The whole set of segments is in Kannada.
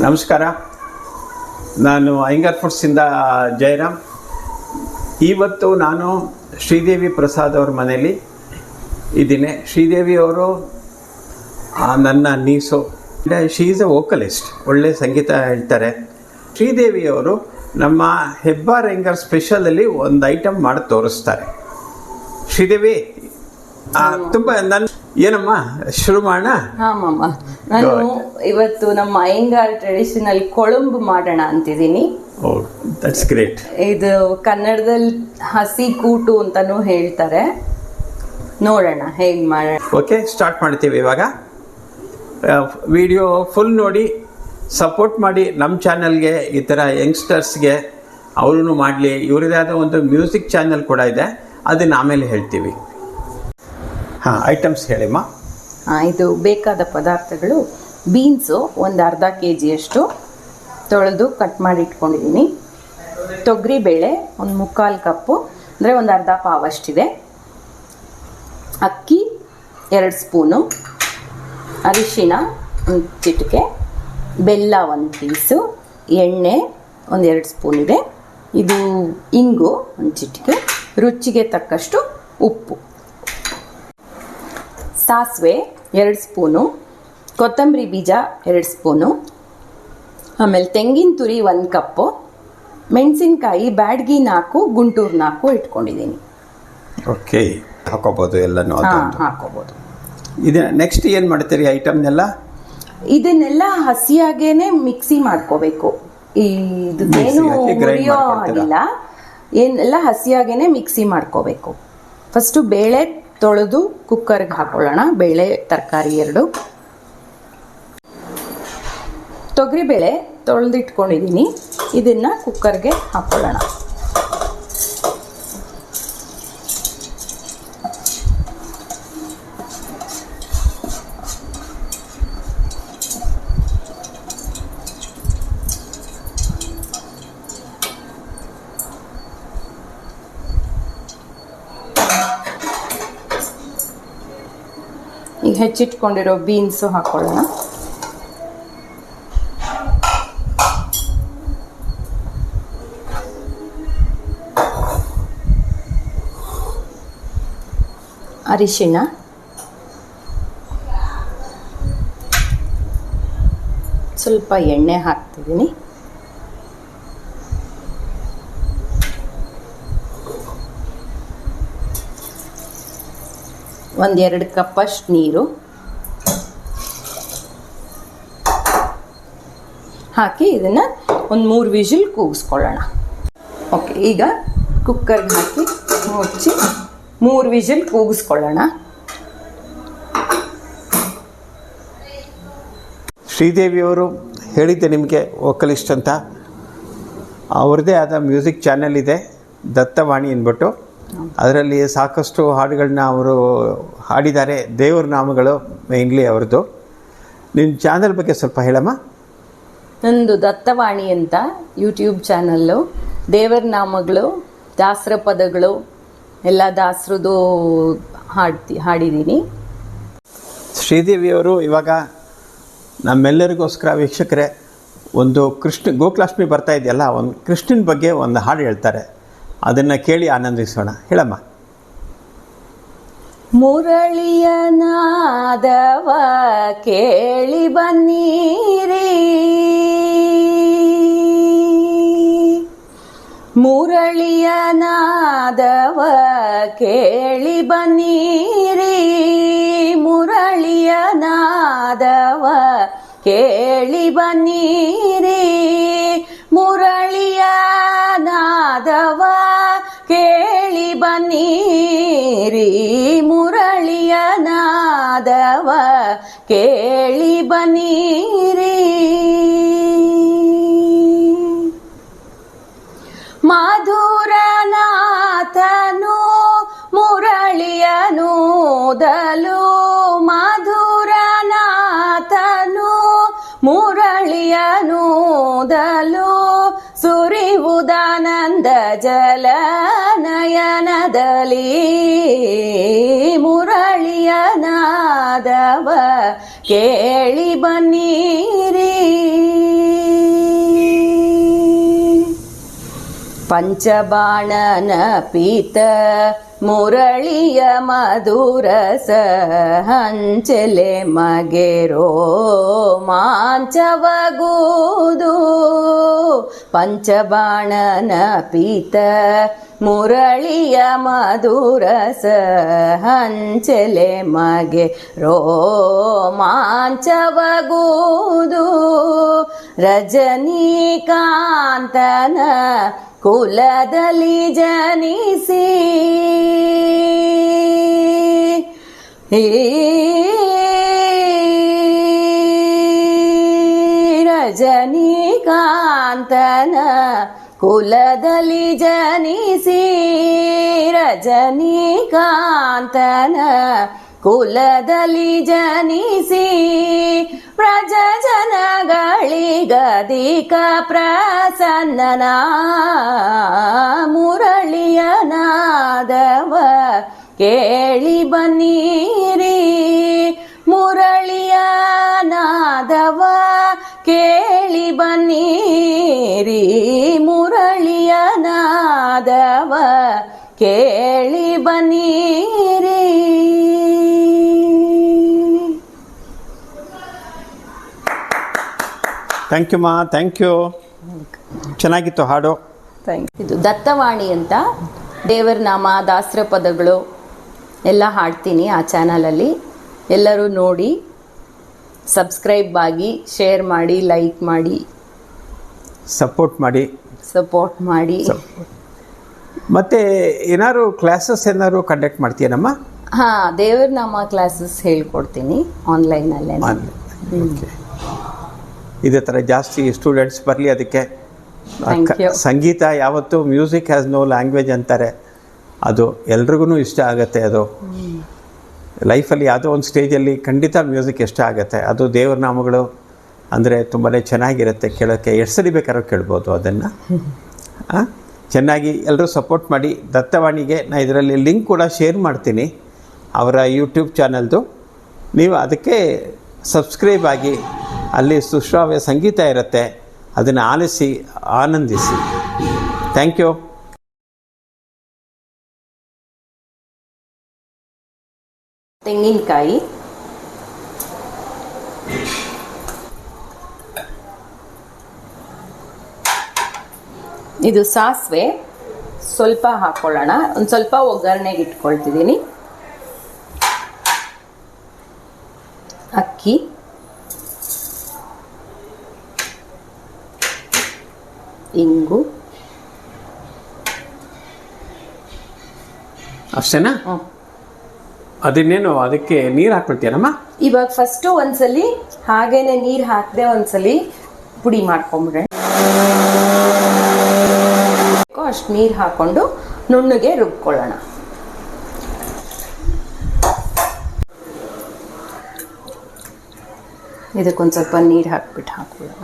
ನಮಸ್ಕಾರ. ನಾನು ಅಯ್ಯಂಗಾರ್ ಫುಡ್ಸಿಂದ ಜಯರಾಮ್. ಇವತ್ತು ನಾನು ಶ್ರೀದೇವಿ ಪ್ರಸಾದ್ ಅವ್ರ ಮನೇಲಿ ಇದ್ದೀನಿ. ಶ್ರೀದೇವಿ ಅವರು ನನ್ನ knees. She is A vocalist, ಒಳ್ಳೆ ಸಂಗೀತ ಹೇಳ್ತಾರೆ. ಶ್ರೀದೇವಿಯವರು ನಮ್ಮ ಹೆಬ್ಬಾರ್ ಅಯ್ಯಂಗಾರ್ ಸ್ಪೆಷಲಲ್ಲಿ ಒಂದು ಐಟಮ್ ಮಾಡಿ ತೋರಿಸ್ತಾರೆ. ಶ್ರೀದೇವಿ ತುಂಬ ನನ್ನ ಏನಮ್ಮ ಶುರು ಮಾಡೋಣ? ಹಾಂ, ನಾನು ಇವತ್ತು ನಮ್ಮ ಅಯ್ಯಂಗಾರ್ ಟ್ರೆಡಿಷನಲ್ ಕೊಳಂಬು ಮಾಡೋಣ ಅಂತಿದ್ದೀನಿ. That's great. ಇದು ಕನ್ನಡದಲ್ಲಿ ಹಸಿ ಕೂಟು ಅಂತಾನೂ ಹೇಳ್ತಾರೆ. ನೋಡೋಣ ಹೇಗೆ ಮಾಡೋಣ. ಓಕೆ, ಸ್ಟಾರ್ಟ್ ಮಾಡ್ತೀವಿ ಇವಾಗ. ವಿಡಿಯೋ ಫುಲ್ ನೋಡಿ ಸಪೋರ್ಟ್ ಮಾಡಿ. ನಮ್ಮ ಚಾನಲ್ಗೆ ಈ ಥರ ಯಂಗ್ಸ್ಟರ್ಸ್ಗೆ ಅವರು ಮಾಡಲಿ. ಇವರದೇ ಆದ ಒಂದು ಮ್ಯೂಸಿಕ್ ಚಾನಲ್ ಕೂಡ ಇದೆ, ಅದನ್ನು ಆಮೇಲೆ ಹೇಳ್ತೀವಿ. ಹಾಂ, ಐಟಮ್ಸ್ ಹೇಳಿಮ್ಮ. ಇದು ಬೇಕಾದ ಪದಾರ್ಥಗಳು: ಬೀನ್ಸು ಒಂದು ಅರ್ಧ kg ತೊಳೆದು ಕಟ್ ಮಾಡಿ ಇಟ್ಕೊಂಡಿದ್ದೀನಿ. ತೊಗರಿಬೇಳೆ ಒಂದು 3/4 ಕಪ್ಪು, ಅಂದರೆ ಒಂದು ಅರ್ಧ ಪಾವಷ್ಟಿದೆ. ಅಕ್ಕಿ 2 ಸ್ಪೂನು, ಅರಿಶಿಣ 1 ಚಿಟಿಕೆ, ಬೆಲ್ಲ 1 ಪೀಸು, ಎಣ್ಣೆ 1-2 ಸ್ಪೂನ್ ಇದೆ. ಇದು ಇಂಗು 1 ಚಿಟಿಕೆ, ರುಚಿಗೆ ತಕ್ಕಷ್ಟು ಉಪ್ಪು, ಸಾಸಿವೆ 2 ಸ್ಪೂನು, ಕೊತ್ತಂಬರಿ ಬೀಜ 2 ಸ್ಪೂನು, ಆಮೇಲೆ ತೆಂಗಿನ ತುರಿ 1 ಕಪ್ಪು, ಮೆಣಸಿನ್ಕಾಯಿ ಬ್ಯಾಡ್ಗಿ 4, ಗುಂಟೂರು 4 ಇಟ್ಕೊಂಡಿದ್ದೀನಿ. ಓಕೆ, ಹಾಕೋಬೋದು ಎಲ್ಲನೂ. ಹಾಕೋಬೋದು. ಇದು ನೆಕ್ಸ್ಟ್ ಏನು ಮಾಡ್ತೀರಿ ಐಟಮ್ನೆಲ್ಲ? ಇದನ್ನೆಲ್ಲ ಹಸಿಯಾಗೇನೆ ಮಿಕ್ಸಿ ಮಾಡ್ಕೋಬೇಕು. ಏನು ಹುರಿಯೋ ಆಗಿಲ್ಲ, ಏನೆಲ್ಲ ಹಸಿಯಾಗೇನೆ ಮಿಕ್ಸಿ ಮಾಡ್ಕೋಬೇಕು. ಫಸ್ಟು ಬೇಳೆ ತೊಳೆದು ಕುಕ್ಕರ್ಗೆ ಹಾಕೊಳ್ಳೋಣ. ಬೇಳೆ ತರಕಾರಿ 2. ತೊಗರಿಬೇಳೆ ತೊಳೆದಿಟ್ಕೊಂಡಿದ್ದೀನಿ, ಇದನ್ನು ಕುಕ್ಕರ್ಗೆ ಹಾಕೊಳ್ಳೋಣ. ಈಗ ಹೆಚ್ಚಿಟ್ಕೊಂಡಿರೋ ಬೀನ್ಸು ಹಾಕೊಳ್ಳೋಣ. ಅರಿಶಿಣ, ಸ್ವಲ್ಪ ಎಣ್ಣೆ ಹಾಕ್ತಿದ್ದೀನಿ. ಒಂದು 2 ಕಪ್ಪಷ್ಟು ನೀರು ಹಾಕಿ ಇದನ್ನು ಒಂದು 3 ವಿಜಿಲ್ ಕೂಗಿಸ್ಕೊಳ್ಳೋಣ. ಓಕೆ, ಈಗ ಕುಕ್ಕರ್ಗೆ ಹಾಕಿ ಮುಚ್ಚಿ 3 ವಿಜಿಲ್ ಕೂಗಿಸ್ಕೊಳ್ಳೋಣ. ಶ್ರೀದೇವಿಯವರು ಹೇಳಿದ್ದೆ ನಿಮಗೆ, ವೋಕಲಿಸ್ಟ್ ಅಂತ. ಅವ್ರದ್ದೇ ಆದ ಮ್ಯೂಸಿಕ್ ಚಾನೆಲ್ ಇದೆ, ದತ್ತವಾಣಿ ಅಂದ್ಬಿಟ್ಟು. ಅದರಲ್ಲಿ ಸಾಕಷ್ಟು ಹಾಡುಗಳನ್ನ ಅವರು ಹಾಡಿದ್ದಾರೆ, ದೇವ್ರ ನಾಮಗಳು ಮೇನ್ಲಿ ಅವ್ರದ್ದು. ನಿಮ್ಮ ಚಾನಲ್ ಬಗ್ಗೆ ಸ್ವಲ್ಪ ಹೇಳಮ್ಮ. ನಂದು ದತ್ತವಾಣಿ ಅಂತ ಯೂಟ್ಯೂಬ್ ಚಾನಲ್ಲು. ದೇವರ ನಾಮಗಳು, ದಾಸರ ಪದಗಳು ಎಲ್ಲ ದಾಸರದು ಹಾಡಿದ್ದೀನಿ. ಶ್ರೀದೇವಿಯವರು ಇವಾಗ ನಮ್ಮೆಲ್ಲರಿಗೋಸ್ಕರ ವೀಕ್ಷಕರೇ ಒಂದು ಗೋಕುಲಾಷ್ಟಮಿ ಬರ್ತಾ ಇದೆಯಲ್ಲ, ಒಂದು ಕೃಷ್ಣನ ಬಗ್ಗೆ ಒಂದು ಹಾಡು ಹೇಳ್ತಾರೆ. ಅದನ್ನು ಕೇಳಿ ಆನಂದಿಸೋಣ. ಹೇಳಮ್ಮ. ಮುರಳಿಯ ನಾದವ ಕೇಳಿ ಬನ್ನಿರಿ, ಮುರಳಿಯ ನಾದವ ಕೇಳಿ ಬನ್ನಿರಿ, ಮುರಳಿಯ ನಾದವ ಕೇಳಿ ಬನ್ನಿರಿ, ಮುರಳಿಯ ನಾದವ ಕೇಳಿ ಬನ್ನಿರಿ, ಮುರಳಿಯ ನಾದವ ಕೇಳಿ ಬನ್ನಿರಿ. ಮಧುರನಾಥನು ಮುರಳಿಯನೂದಲು, ಮಧುರನಾಥನು ಮುರಳಿಯನೂದಲು, ಸುರಿವುದಾನಂದ ಜಲ ನಯನದಲ್ಲಿ, ಮುರಳಿಯ ನಾದವ. 'ನಾದವ ಕೇಳಿ ಬನ್ನಿರಿ, ಮುರಳಿಯ ನಾದವ ಕೇಳಿ ಬನ್ನಿರಿ, ಮುರಳಿಯ ನಾದವ ಕೇಳಿ ಬನ್ನಿರಿ, ಮುರಳಿಯ ನಾದವ ಕೇಳಿ ಬನ್ನಿರಿ, ಮುರಳಿಯ ನಾದವ ಕೇಳಿ ಬನ್ನಿರಿ, ಮುರಳಿಯ ನಾದವ ಕೇಳಿ ಬನ್ನಿರಿ, ಮುರಳಿಯ ನಾದವ ಕೇಳಿ ಬನ್ನಿರಿ, ಮುರಳಿಯ ನಾದವ ಕೇಳಿ ಬನ್ನಿರಿ, ಮುರಳಿಯ ನಾದವ ಕೇಳಿ ಬನ್ನಿರಿ. ಪಂಚಬಾಣನ ಪೀತ ಮುರಳಿಯ ಮಧುರಸ ಹಂಚಲೆ ಮಗೆರೋ ಮಾಂಚವಗೂದು ಪಂಚಬಾಣನ ಪೀತ ಮುರಳಿಯ ಮಧುರಸ ಹಂಚಲೆ ಮಗೆ ರೋಮಾಂಚವಗೂದು ರಜನೀಕಾಂತನ ಕುಲದಲ್ಲಿ ಜನಿಸಿ ರಜನೀಕಾಂತನ ಕುಲದಲ್ಲಿ ಜನಿಸಿ ರಜನೀಕಾಂತನ ಕುಲದಲ್ಲಿ ಜನಿಸಿ ಪ್ರಜಜನಗಳಿಗಧಿಕ ಪ್ರಸನ್ನನ ಮುರಳಿಯ ನಾದವ ಕೇಳಿ ಬನ್ನಿರಿ ಮುರಳಿಯ ನಾದವ ಕೇಳಿ ಬನ್ನಿರಿ ಮುರಳಿಯ ನಾದವ ಕೇಳಿ ಬನ್ನಿರಿ. ಥ್ಯಾಂಕ್ ಯು ಮಾ, ಥ್ಯಾಂಕ್ ಯು. ಚೆನ್ನಾಗಿತ್ತು ಹಾಡು. ಇದು ದತ್ತವಾಣಿ ಅಂತ ದೇವರ ನಾಮ ದಾಸರ ಪದಗಳು ಎಲ್ಲ ಹಾಡ್ತೀನಿ ಆ ಚಾನಲಲ್ಲಿ. ಎಲ್ಲರೂ ನೋಡಿ, ಸಬ್ಸ್ಕ್ರೈಬ್ ಆಗಿ, ಶೇರ್ ಮಾಡಿ, ಲೈಕ್ ಮಾಡಿ, ಸಪೋರ್ಟ್ ಮಾಡಿ. ಮತ್ತೆ ಏನಾದ್ರು ಕ್ಲಾಸಸ್ ಏನಾದ್ರು ಕಂಡಕ್ಟ್ ಮಾಡ್ತೀಯನಮ್ಮ? ಹಾಂ, ದೇವರ ನಾಮ ಕ್ಲಾಸಸ್ ಹೇಳ್ಕೊಡ್ತೀನಿ ಆನ್ಲೈನಲ್ಲೇ. ಇದೇ ಥರ ಜಾಸ್ತಿ ಸ್ಟೂಡೆಂಟ್ಸ್ ಬರಲಿ. ಅದಕ್ಕೆ Thank you. ಸಂಗೀತ ಯಾವತ್ತು ಮ್ಯೂಸಿಕ್ ಹ್ಯಾಸ್ ನೋ ಲ್ಯಾಂಗ್ವೇಜ್ ಅಂತಾರೆ. ಅದು ಎಲ್ರಿಗೂ ಇಷ್ಟ ಆಗುತ್ತೆ. ಅದು ಲೈಫಲ್ಲಿ ಯಾವುದೋ ಒಂದು ಸ್ಟೇಜಲ್ಲಿ ಖಂಡಿತ ಮ್ಯೂಸಿಕ್ ಇಷ್ಟ ಆಗುತ್ತೆ. ಅದು ದೇವ್ರ ನಾಮಗಳು ಅಂದರೆ ತುಂಬಾ ಚೆನ್ನಾಗಿರುತ್ತೆ ಕೇಳೋಕ್ಕೆ. ಎಷ್ಟು ಸರಿ ಬೇಕಾದ್ರೂ ಕೇಳ್ಬೋದು ಅದನ್ನು. ಚೆನ್ನಾಗಿ ಎಲ್ಲರೂ ಸಪೋರ್ಟ್ ಮಾಡಿ. ದತ್ತವಾಣಿಗೆ ನಾನು ಇದರಲ್ಲಿ ಲಿಂಕ್ ಕೂಡ ಶೇರ್ ಮಾಡ್ತೀನಿ, ಅವರ ಯೂಟ್ಯೂಬ್ ಚಾನಲ್ದು. ನೀವು ಅದಕ್ಕೆ ಸಬ್ಸ್ಕ್ರೈಬ್ ಆಗಿ, ಅಲ್ಲಿ ಸುಶ್ರಾವ್ಯ ಸಂಗೀತ ಇರುತ್ತೆ, ಅದನ್ನು ಆಲಿಸಿ ಆನಂದಿಸಿ. Thank you. ತೆಂಗಿನಕಾಯಿ, ಇದು ಸಾಸಿವೆ ಸ್ವಲ್ಪ ಹಾಕೊಳ್ಳೋಣ. ಒಂದು ಸ್ವಲ್ಪ ಒಗ್ಗರಣೆಗೆ ಇಟ್ಕೊಳ್ತಿದ್ದೀನಿ. ಅಕ್ಕಿ, ಇಂಗು, ಅಷ್ಟೇನಾ? ಅದನ್ನೇನು ಅದಕ್ಕೆ ನೀರು ಹಾಕ್ಬಿಡ್ತೀಯನಮ್ಮ? ಇವಾಗ ಫಸ್ಟು ಒಂದ್ಸಲಿ ಹಾಗೇನೆ ನೀರು ಹಾಕದೆ ಒಂದ್ಸಲಿ ಪುಡಿ ಮಾಡ್ಕೊಂಬಿಡೋಣ. ಅಷ್ಟು ನೀರು ಹಾಕೊಂಡು ನುಣ್ಣಗೆ ರುಬ್ಕೊಳ್ಳೋಣ. ಇದಕ್ಕೊಂದು ಸ್ವಲ್ಪ ನೀರು ಹಾಕ್ಬಿಟ್ಟು ಹಾಕೊಳ್ಳೋಣ.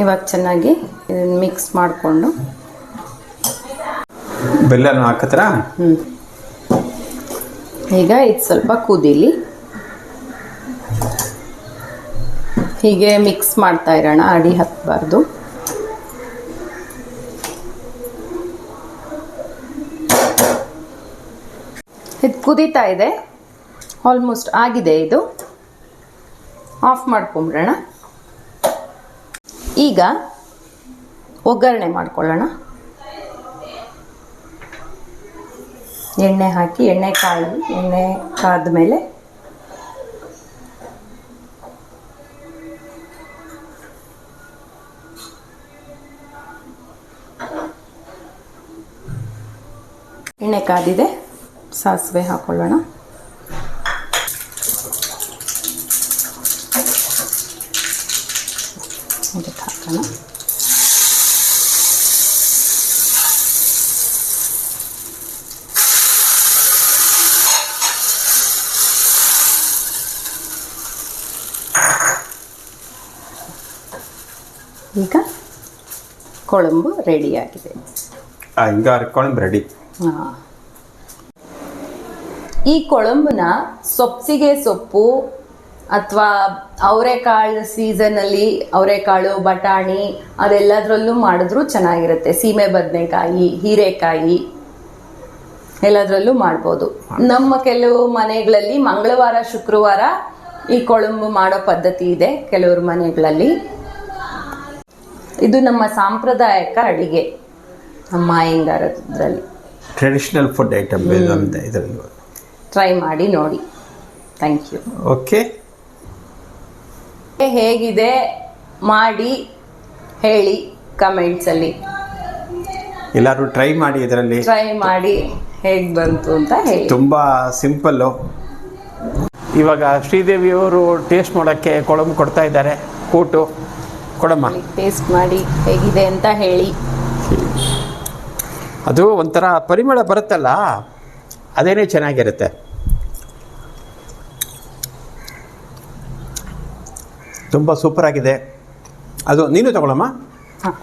ಇವಾಗ ಚೆನ್ನಾಗಿ ಮಿಕ್ಸ್ ಮಾಡಿಕೊಂಡು ಬೆಲ್ಲನೂ ಹಾಕತ್ರ. ಈಗ ಇದು ಸ್ವಲ್ಪ ಕುದೀಲಿ. ಹೀಗೆ ಮಿಕ್ಸ್ ಮಾಡ್ತಾ ಇರೋಣ, ಅಡಿ ಹತ್ತಬಾರ್ದು. ಇದು ಕುದೀತಾ ಇದೆ, ಆಲ್ಮೋಸ್ಟ್ ಆಗಿದೆ. ಇದು ಆಫ್ ಮಾಡ್ಕೊಂಬಿಡೋಣ. ಈಗ ಒಗ್ಗರಣೆ ಮಾಡ್ಕೊಳ್ಳೋಣ. ಎಣ್ಣೆ ಹಾಕಿ, ಎಣ್ಣೆ ಕಾದ ಮೇಲೆ ಎಣ್ಣೆ ಕಾದಿದೆ, ಸಾಸಿವೆ ಹಾಕೊಳ್ಳೋಣ. ಇದಕ್ಕೆ ಹಾಕೋಣ. ಈಗ ಕೊಳಂಬು ರೆಡಿಯಾಗಿದೆ. ಹಿಂಗಾರು ಕೊಳಂಬು ರೆಡಿ. ಹಾಂ, ಈ ಕೊಳಂಬನ ಸೊಪ್ಸಿಗೆ ಸೊಪ್ಪು ಅಥವಾ ಅವರೆಕಾಳು ಸೀಸನಲ್ಲಿ ಅವರೆಕಾಳು, ಬಟಾಣಿ ಅದೆಲ್ಲದರಲ್ಲೂ ಮಾಡಿದ್ರೂ ಚೆನ್ನಾಗಿರುತ್ತೆ. ಸೀಮೆ ಬದನೆಕಾಯಿ, ಹೀರೆಕಾಯಿ ಎಲ್ಲದರಲ್ಲೂ ಮಾಡ್ಬೋದು. ನಮ್ಮ ಕೆಲವು ಮನೆಗಳಲ್ಲಿ ಮಂಗಳವಾರ ಶುಕ್ರವಾರ ಈ ಕೊಳಂಬು ಮಾಡೋ ಪದ್ಧತಿ ಇದೆ ಕೆಲವ್ರ ಮನೆಗಳಲ್ಲಿ. ಇದು ನಮ್ಮ ಸಾಂಪ್ರದಾಯಿಕ ಅಡಿಗೆ, ನಮ್ಮ ಅಯ್ಯಂಗಾರದ್ರಲ್ಲಿ ಟ್ರೆಡಿಷನಲ್ ಫುಡ್ ಐಟಮ್ ಇದರಲ್ಲಿ. ಟ್ರೈ ಮಾಡಿ ನೋಡಿ. Thank you. ಓಕೆ, ಹೇಗಿದೆ ಮಾಡಿ ಹೇಳಿ ಕಮೆಂಟ್ಸಲ್ಲಿ. ಎಲ್ಲರೂ ಟ್ರೈ ಮಾಡಿ, ಇದರಲ್ಲಿ ಟ್ರೈ ಮಾಡಿ ಹೇಗೆ ಬಂತು ಅಂತ ಹೇಳಿ. ತುಂಬ ಸಿಂಪಲ್ಲು. ಇವಾಗ ಶ್ರೀದೇವಿಯವರು ಟೇಸ್ಟ್ ಮಾಡೋಕ್ಕೆ ಕೊಳಂಬು ಕೊಡ್ತಾ ಇದ್ದಾರೆ. ಕೂಟು ಕೊಡಮ್ಮ, ಟೇಸ್ಟ್ ಮಾಡಿ ಹೇಗಿದೆ ಅಂತ ಹೇಳಿ. ಅದು ಒಂಥರ ಪರಿಮಳ ಬರುತ್ತಲ್ಲ, ಅದೇನೇ ಚೆನ್ನಾಗಿರುತ್ತೆ. ತುಂಬ ಸೂಪರಾಗಿದೆ ಅದು. ನೀನು ತಗೊಳಮ್ಮ. ಹಾಂ,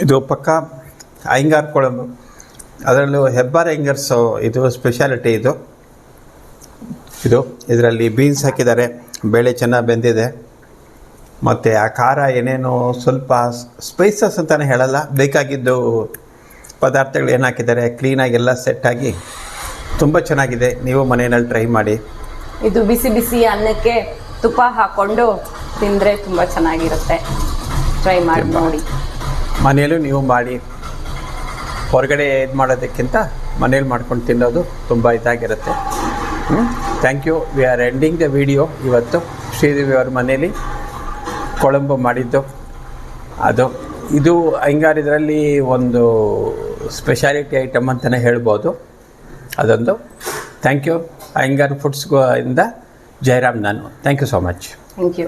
ಇದು ಪಕ್ಕ ಅಯ್ಯಂಗಾರ್ ಕೊಳಂಬು, ಅದರಲ್ಲೂ ಹೆಬ್ಬಾರ್ ಅಯ್ಯಂಗಾರ್ಸು ಇದು ಸ್ಪೆಷಾಲಿಟಿ. ಇದು ಇದರಲ್ಲಿ ಬೀನ್ಸ್ ಹಾಕಿದ್ದಾರೆ, ಬೇಳೆ ಚೆನ್ನಾಗಿ ಬೆಂದಿದೆ, ಮತ್ತು ಆ ಖಾರ ಏನೇನು ಸ್ವಲ್ಪ ಸ್ಪೈಸಸ್ ಅಂತಲೇ ಹೇಳಲ್ಲ, ಬೇಕಾಗಿದ್ದು ಪದಾರ್ಥಗಳು ಏನು ಹಾಕಿದ್ದಾರೆ ಕ್ಲೀನಾಗಿ ಎಲ್ಲ ಸೆಟ್ಟಾಗಿ ತುಂಬ ಚೆನ್ನಾಗಿದೆ. ನೀವು ಮನೆಯಲ್ಲಿ ಟ್ರೈ ಮಾಡಿ. ಇದು ಬಿಸಿ ಬಿಸಿ ಅನ್ನಕ್ಕೆ ತುಪ್ಪ ಹಾಕ್ಕೊಂಡು ತಿಂದರೆ ತುಂಬ ಚೆನ್ನಾಗಿರುತ್ತೆ. ಟ್ರೈ ಮಾಡಿ ನೋಡಿ. ಮನೆಯಲ್ಲೂ ನೀವು ಮಾಡಿ, ಹೊರಗಡೆ ಇದು ಮಾಡೋದಕ್ಕಿಂತ ಮನೇಲಿ ಮಾಡ್ಕೊಂಡು ತಿನ್ನೋದು ತುಂಬ ಇದಾಗಿರುತ್ತೆ. Thank you. We are ending the video. ಇವತ್ತು ಶ್ರೀದೇವಿ ಅವ್ರ ಮನೇಲಿ ಕೊಳಂಬು ಮಾಡಿದ್ದು ಅದು. ಇದು ಅಯ್ಯಂಗಾರ್ ಇದರಲ್ಲಿ ಒಂದು ಸ್ಪೆಷಾಲಿಟಿ ಐಟಮ್ ಅಂತಲೇ ಹೇಳ್ಬೋದು. ಅದೊಂದು. Thank you. ಅಯ್ಯಂಗಾರ್ ಫುಡ್ಸ್ಗೂ ಇಂದ ಜಯರಾಮ್ ನಾನು. Thank you so much. Thank you.